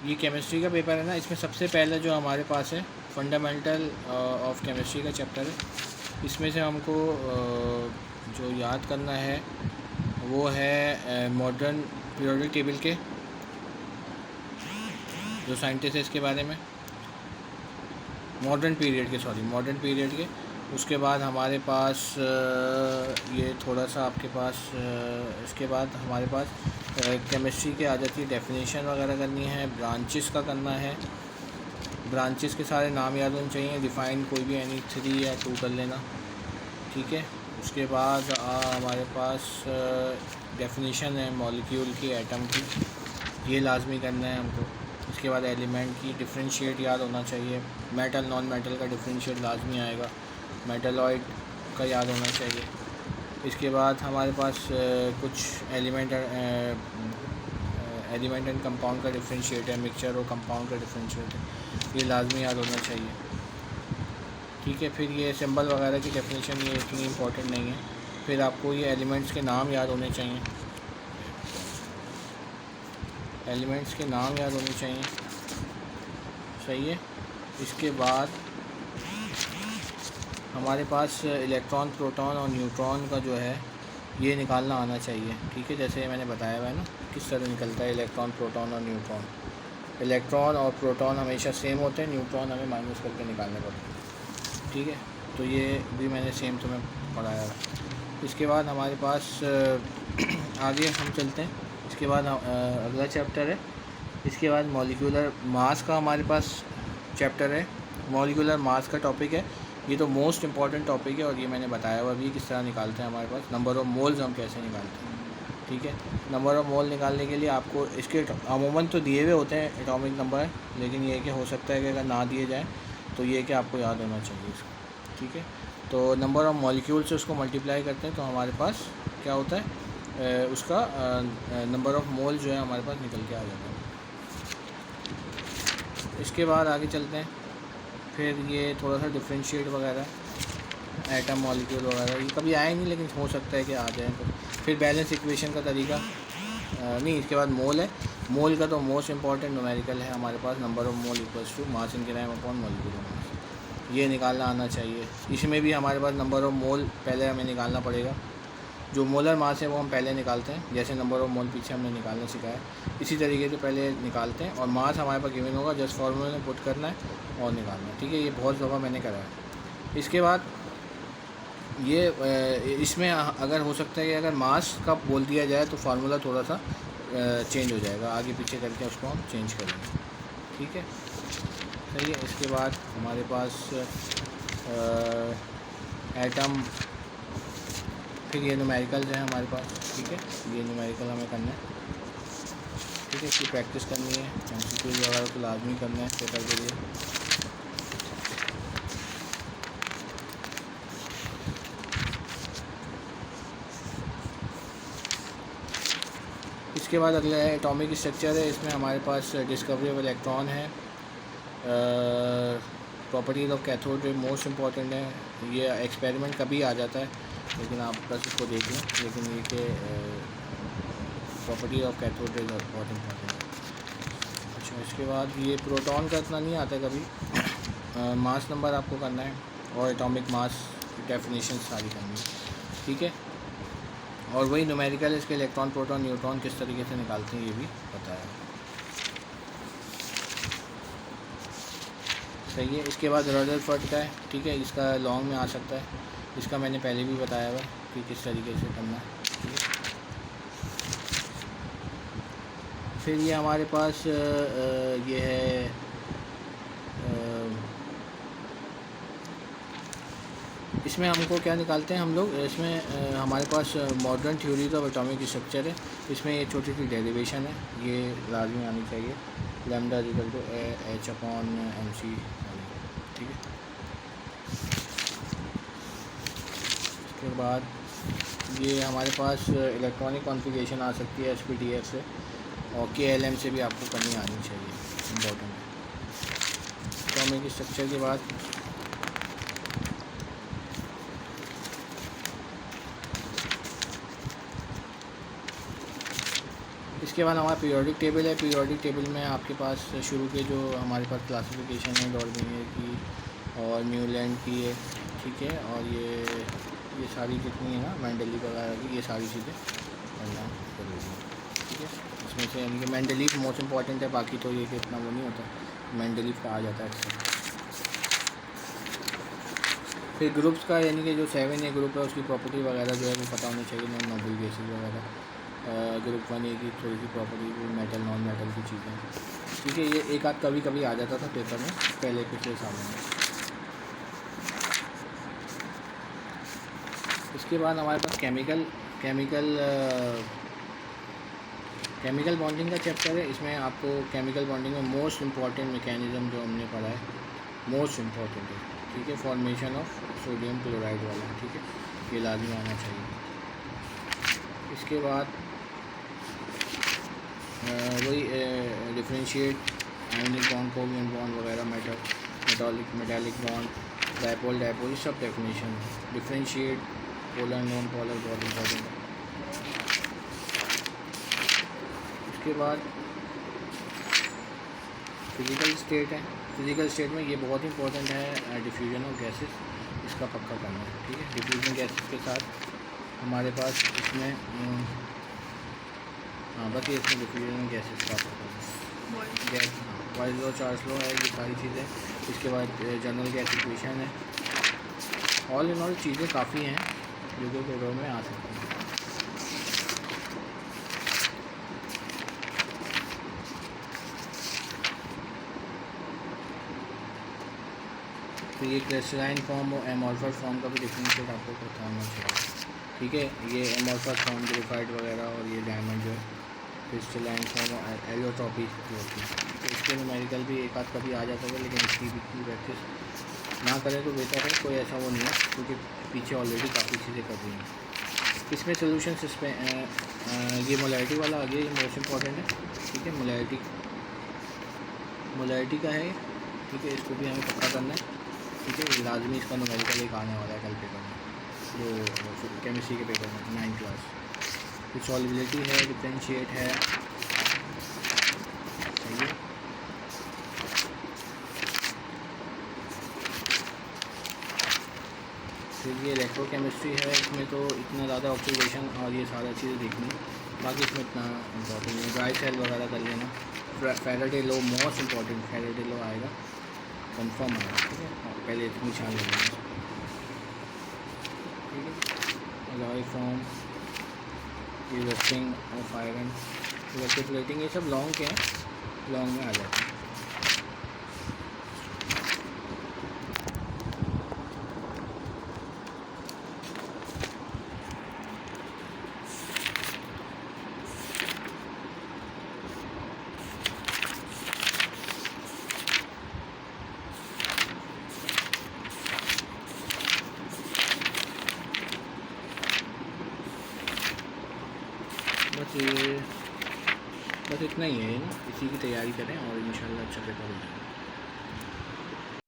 ये केमिस्ट्री का पेपर है ना, इसमें सबसे पहले जो हमारे पास है फंडामेंटल ऑफ केमिस्ट्री का चैप्टर है। इसमें से हमको जो याद करना है वो है मॉडर्न पीरियोडिक टेबल के जो साइंटिस्ट है इसके बारे में, मॉडर्न पीरियड के। उसके बाद हमारे पास ये थोड़ा सा आपके पास इसके बाद हमारे पास केमिस्ट्री के आ जाती है डेफिनेशन वगैरह करनी है, ब्रांचेस का करना है, ब्रांचेस के सारे नाम याद होने चाहिए, डिफ़ाइन कोई भी एनी 3 या 2 कर लेना, ठीक है। उसके बाद हमारे पास डेफिनेशन है मॉलिक्यूल की, एटम की, ये लाजमी करना है हमको। इसके बाद एलिमेंट की डिफरेंशिएट याद होना चाहिए, मेटल नॉन मेटल का डिफरेंशिएट लाजमी आएगा, मेटलॉइड का याद होना चाहिए। इसके बाद हमारे पास कुछ एलिमेंट एंड कंपाउंड का डिफरेंशिएट है, मिक्सचर और कंपाउंड का डिफरेंशिएट है, ये लाजमी याद होना चाहिए, ठीक है। फिर ये सिंबल वगैरह की डेफिनेशन ये इतनी इम्पोर्टेंट नहीं है। फिर आपको ये एलिमेंट्स के नाम याद होने चाहिए, एलिमेंट्स के नाम याद होने चाहिए, सही है। इसके बाद हमारे पास इलेक्ट्रॉन, प्रोटॉन और न्यूट्रॉन का जो है ये निकालना आना चाहिए, ठीक है। जैसे मैंने बताया हुआ है ना किस तरह निकलता है इलेक्ट्रॉन, प्रोटॉन और न्यूट्रॉन। इलेक्ट्रॉन और प्रोटॉन हमेशा सेम होते हैं, न्यूट्रॉन हमें माइनस करके निकालने पड़ते हैं, ठीक है। तो ये भी मैंने सेम तुम्हें पढ़ाया है। इसके बाद हमारे पास आगे हम चलते हैं। इसके बाद अगला चैप्टर है, इसके बाद मॉलिक्यूलर मास का हमारे पास चैप्टर है। मॉलिक्यूलर मास का टॉपिक है, ये तो मोस्ट इम्पॉर्टेंट टॉपिक है और ये मैंने बताया हुआ भी किस तरह निकालते हैं। हमारे पास नंबर ऑफ़ मोल्स हम कैसे निकालते हैं, ठीक है। नंबर ऑफ़ मोल निकालने के लिए आपको इसके अमूमन तो दिए हुए होते हैं एटॉमिक नंबर, लेकिन ये कि हो सकता है कि अगर ना दिए जाए तो ये कि आपको याद होना चाहिए इसको, ठीक है। तो नंबर ऑफ़ मॉलिक्यूल से उसको मल्टीप्लाई करते हैं तो हमारे पास क्या होता है, उसका नंबर ऑफ़ मोल जो है हमारे पास निकल के आ जाता है। इसके बाद आगे चलते हैं। फिर ये थोड़ा सा डिफरेंशिएट वगैरह, एटम, मॉलिक्यूल वगैरह ये कभी आए नहीं, लेकिन हो सकता है कि आ जाए। तो फिर बैलेंस इक्वेशन का तरीका नहीं, इसके बाद मोल है। मोल का तो मोस्ट इंपॉर्टेंट न्यूमेरिकल है हमारे पास, number of mole equals to mass in gram upon molecular mass, ये निकालना आना चाहिए। इसमें भी हमारे पास नंबर ऑफ मोल पहले हमें निकालना पड़ेगा, जो मोलर मास है वो हम पहले निकालते हैं, जैसे नंबर ऑफ मोल पीछे हमने निकालना सिखाया, इसी तरीके से पहले निकालते हैं। और मास हमारे पास गिवन होगा, जस्ट फार्मूला में पुट करना है और निकालना है, ठीक है। ये बहुत दफ़ा मैंने करा है। इसके बाद ये इसमें अगर हो सकता है कि अगर मास का बोल दिया जाए तो फार्मूला थोड़ा सा चेंज हो जाएगा, आगे पीछे करके उसको हम चेंज करेंगे, ठीक है, सही है। इसके बाद हमारे पास एटम, फिर ये न्यूमेरिकल जो है हमारे पास, ठीक है, ये न्यूमेरिकल हमें करना है, ठीक है। इसकी प्रैक्टिस करनी है, एमसीक्यूज वगैरह तो लाजमी करना है पेपर के लिए। इसके बाद अगला है एटॉमिक स्ट्रक्चर है। इसमें हमारे पास डिस्कवरी ऑफ इलेक्ट्रॉन है, properties of cathode ray most important है। ये एक्सपेरिमेंट कभी आ जाता है, लेकिन आप बस इसको देख लें। लेकिन ये कि प्रॉपर्टी ऑफ कैथोड रे बहुत इम्पॉर्टेंट है। अच्छा, इसके बाद ये प्रोटॉन का इतना नहीं आता है कभी, मास नंबर आपको करना है और एटॉमिक मास डेफिनेशन सारी करनी है, ठीक है। और वही न्यूमेरिकल इसके इलेक्ट्रॉन, प्रोटॉन, न्यूट्रॉन किस तरीके से निकालते हैं ये भी बताया, सही है। इसके बाद रदरफोर्ड का है, ठीक है, इसका लॉन्ग में आ सकता है, इसका मैंने पहले भी बताया हुआ कि किस तरीके से करना है, ठीक है। फिर ये हमारे पास ये है इसमें हमको क्या निकालते हैं हम लोग, इसमें हमारे पास modern theories of atomic structure है। इसमें ये छोटी सी डेरिवेशन है, ये लाजमी आनी चाहिए, lambda equal to h upon m c, ठीक है। उसके बाद ये हमारे पास इलेक्ट्रॉनिक कॉन्फ़िगरेशन आ सकती है SPDF से, और KLM से भी आपको करनी आनी चाहिए, इम्पोर्टेंट है। एटॉमिक स्ट्रक्चर के बाद इसके बाद हमारा पीरियोडिक टेबल है। पीरियोडिक टेबल में आपके पास शुरू के जो हमारे पास क्लासिफिकेशन है डॉल्बिनियर की और न्यूलैंड की है, ठीक है, और ये सारी जितनी है ना मेंडलीव वगैरह की, ये सारी चीज़ें पढ़ना जरूरी है, ठीक है। इसमें से यानी कि मेंडलीव मोस्ट इम्पॉर्टेंट है, बाकी तो ये कि इतना वो नहीं होता, मेंडलीव कहा जाता है अक्सर। फिर ग्रुप्स का यानी कि जो 7 ए ग्रुप है उसकी प्रॉपर्टी वगैरह जो है वो पता होनी चाहिए, नॉन नोबल गैसेज वगैरह। ग्रुप 1 ए की थोड़ी सी प्रॉपर्टी, वो मेटल नॉन मेटल की चीज़ें, ठीक है। ये एक आध कभी आ जाता था पेपर में पहले पिछले सालों में। इसके बाद हमारे पास केमिकल बॉन्डिंग का चैप्टर है। इसमें आपको केमिकल बॉन्डिंग में मोस्ट इम्पॉर्टेंट मैकेनिज़्म जो हमने पढ़ा है, मोस्ट इम्पॉर्टेंट है, ठीक है, फॉर्मेशन ऑफ सोडियम क्लोराइड वाला, ठीक है, ये लाजमी आना चाहिए। इसके बाद वही differentiate ionic bond, covalent bond वगैरह, मेटालिक बॉन्ड, डायपोल, ये सब डेफिनेशन है। डिफरेंशिएट पोलर नॉन पोलर बहुत इम्पोर्टेंट है। उसके बाद फिज़िकल स्टेट है। फिज़िकल स्टेट में ये बहुत इंपॉर्टेंट है, डिफ्यूजन ऑफ गैसेस, इसका पक्का करना है, ठीक है। डिफ्यूजन गैसेस के साथ हमारे पास इसमें बस ये इसमें डिफ्यूजन गैसेस का पक्का है, gas Boyle's law, Charles law है, ये सारी चीज़ें। इसके बाद जनरल गैस इक्वेशन है। ऑल इन ऑल चीज़ें काफ़ी हैं जो कि पेपर में आ सकती हैं। तो ये क्रिस्टलाइन फॉर्म और एमॉर्फस फॉर्म का भी डिफरेंशिएट आपको पता होना चाहिए, ठीक है। ये एमॉर्फस फॉर्म ग्रेफाइट वगैरह और ये डायमंड जो है क्रिस्टलाइन फॉर्म और एलियोट्रॉपी जो होती है, तो इसके न्यूमेरिकल भी एक आध कभी आ जाता है, लेकिन इसकी भी प्रैक्टिस ना करें तो बेहतर है। कोई ऐसा वो नहीं है, क्योंकि पीछे ऑलरेडी काफ़ी चीज़ें कर रही हैं। इसमें सोल्यूशन ये मोलैरिटी वाला आ गया, ये मोस्ट इम्पॉर्टेंट है, ठीक है। मोलैरिटी का है, ठीक है, इसको भी हमें पक्का करना है, ठीक है। लाजमी इसका न्यूमेरिकल एक आने वाला है कल पेपर में, जो केमिस्ट्री के पेपर में 9th क्लास। फिर सॉल्युबिलिटी है, डिफरेंशिएट है, सही है। फिर ये इलेक्ट्रोकेमिस्ट्री है, इसमें तो इतना ज़्यादा ऑब्जर्वेशन और ये सारा चीज़ें देखनी, बाकी इसमें इतना इम्पोर्टेंट नहीं। ड्राई सेल वगैरह कर लेना। Faraday law most important, Faraday law आएगा, कंफर्म आएगा, ठीक है। पहले इतनी छान लेंगे, ठीक है। अलॉय फॉर्म, ये रस्टिंग ऑफ आयरन, इलेक्ट्रोप्लेटिंग, ये सब लॉन्ग के हैं, लॉन्ग में आ जाते हैं। बस इतना ही है ना, इसी की तैयारी करें और इंशाल्लाह अच्छा पेपर हो जाएगा।